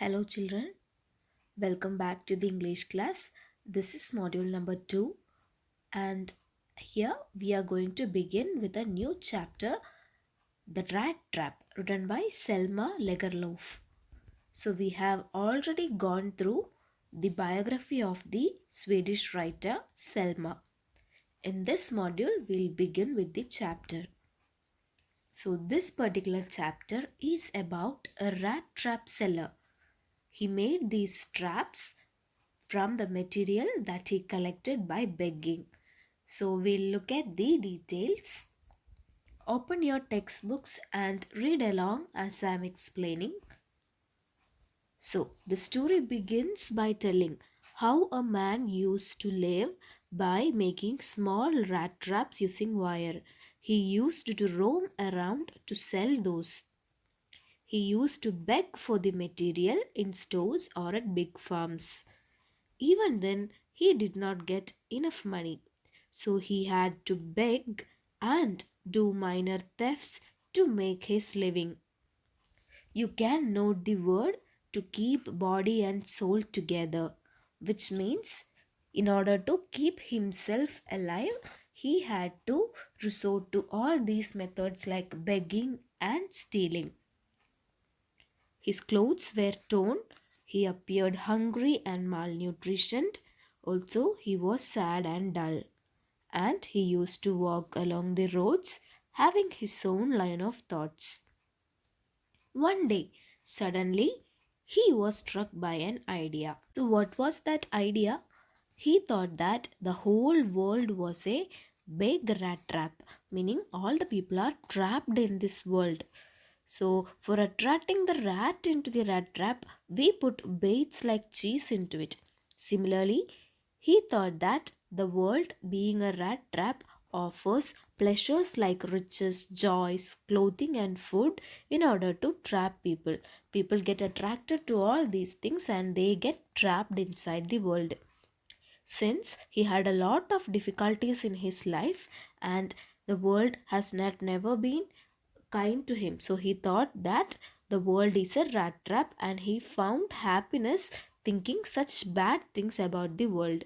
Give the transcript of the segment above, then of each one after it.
Hello, children. Welcome back to the English class. This is module number 2, and here we are going to begin with a new chapter, The Rat Trap, written by Selma Lagerlöf. So, we have already gone through the biography of the Swedish writer Selma. In this module, we'll begin with the chapter. So, this particular chapter is about a rat trap seller. He made these traps from the material that he collected by begging. So we'll look at the details. Open your textbooks and read along as I'm explaining. So the story begins by telling how a man used to live by making small rat traps using wire. He used to roam around to sell those. He used to beg for the material in stores or at big farms. Even then, he did not get enough money, so he had to beg and do minor thefts to make his living. You can note the word to keep body and soul together, which means in order to keep himself alive, he had to resort to all these methods like begging and stealing. His clothes were torn, he appeared hungry and malnutritioned. Also, he was sad and dull, and he used to walk along the roads having his own line of thoughts. One day, suddenly, he was struck by an idea. So, what was that idea? He thought that the whole world was a big rat trap, meaning all the people are trapped in this world. So, for attracting the rat into the rat trap, we put baits like cheese into it. Similarly, he thought that the world, being a rat trap, offers pleasures like riches, joys, clothing, and food in order to trap people. People get attracted to all these things and they get trapped inside the world. Since he had a lot of difficulties in his life and the world has not never been kind to him, so he thought that the world is a rat trap and he found happiness thinking such bad things about the world.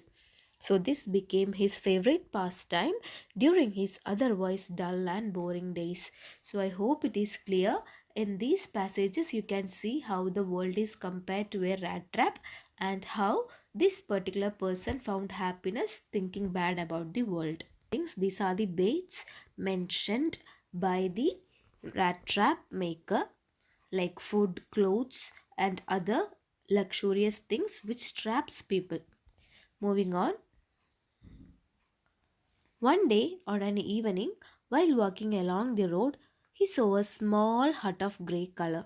So this became his favorite pastime during his otherwise dull and boring days. So I hope it is clear. In these passages, you can see how the world is compared to a rat trap and how this particular person found happiness thinking bad about the world. These are the baits mentioned by the rat trap maker, like food, clothes, and other luxurious things which traps people. Moving on, one day on an evening, while walking along the road, he saw a small hut of grey color.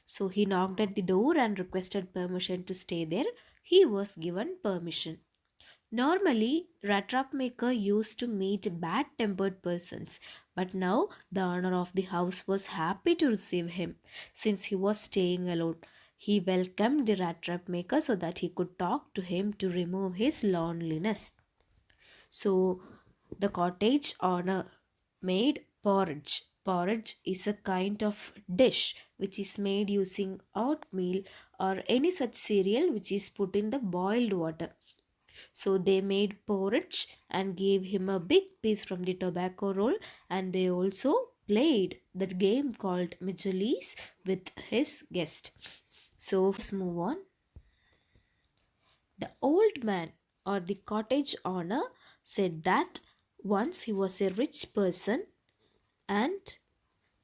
So he knocked at the door and requested permission to stay there. He was given permission. Normally, rat trap maker used to meet bad tempered persons, but now the owner of the house was happy to receive him since he was staying alone. He welcomed the rat trap maker so that he could talk to him to remove his loneliness. So the cottage owner made porridge. Porridge is a kind of dish which is made using oatmeal or any such cereal which is put in the boiled water. So they made porridge and gave him a big piece from the tobacco roll, and they also played the game called Michelis with his guest. So let's move on. The old man or the cottage owner said that once he was a rich person and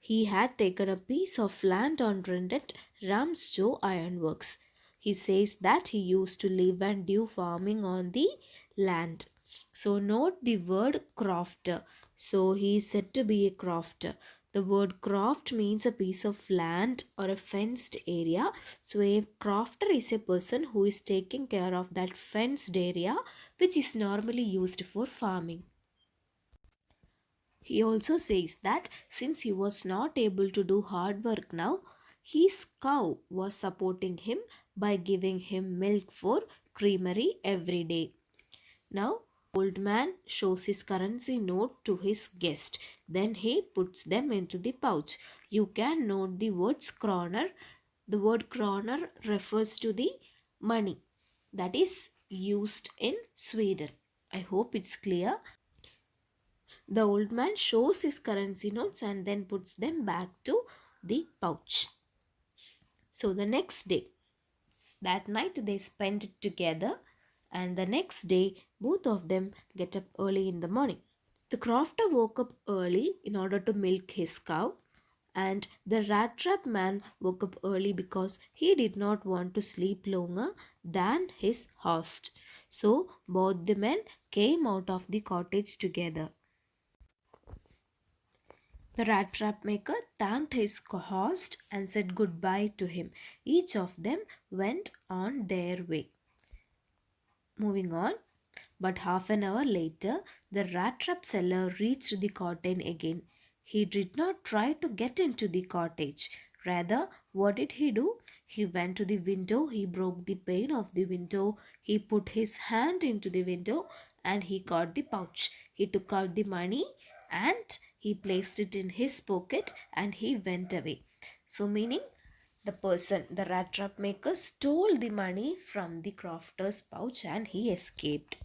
he had taken a piece of land on rented Ramsjo Ironworks. He says that he used to live and do farming on the land. So note the word crofter. So he is said to be a crofter. The word croft means a piece of land or a fenced area. So a crofter is a person who is taking care of that fenced area which is normally used for farming. He also says that since he was not able to do hard work now, his cow was supporting him by giving him milk for creamery every day. Now, old man shows his currency note to his guest. Then he puts them into the pouch. You can note the words kroner The word kroner refers to the money that is used in Sweden. I hope it's clear. The old man shows his currency notes and then puts them back to the pouch. So the next day, that night they spend it together, and the next day both of them get up early in the morning. The crofter woke up early in order to milk his cow, and the rat trap man woke up early because he did not want to sleep longer than his host. So both the men came out of the cottage together. The rat trap maker thanked his host and said goodbye to him. Each of them went on their way. Moving on, but half an hour later, the rat trap seller reached the cottage again. He did not try to get into the cottage. Rather, what did he do? He went to the window, he broke the pane of the window, he put his hand into the window, and he got the pouch. He took out the money and he placed it in his pocket and he went away. So, meaning the rat trap maker, stole the money from the crofter's pouch and he escaped.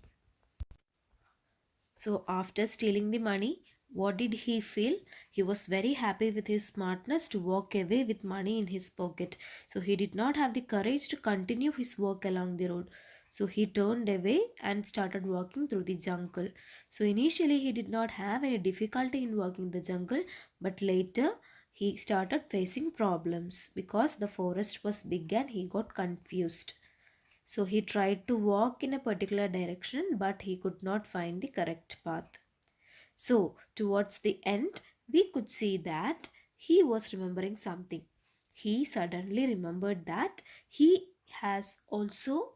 So, after stealing the money, what did he feel? He was very happy with his smartness to walk away with money in his pocket. So, he did not have the courage to continue his walk along the road. So, he turned away and started walking through the jungle. So, initially, he did not have any difficulty in walking the jungle, but later he started facing problems because the forest was big and he got confused. So he tried to walk in a particular direction, but he could not find the correct path. So, towards the end, we could see that he was remembering something. He suddenly remembered that has also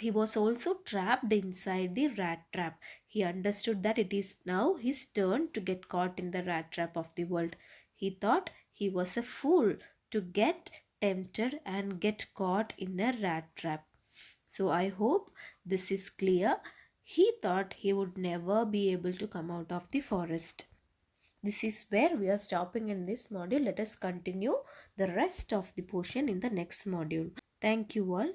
he was also trapped inside the rat trap. He understood that it is now his turn to get caught in the rat trap of the world. He thought he was a fool to get tempted and get caught in a rat trap. So I hope this is clear. He thought he would never be able to come out of the forest. This is where we are stopping in this module. Let us continue the rest of the portion in the next module. Thank you all.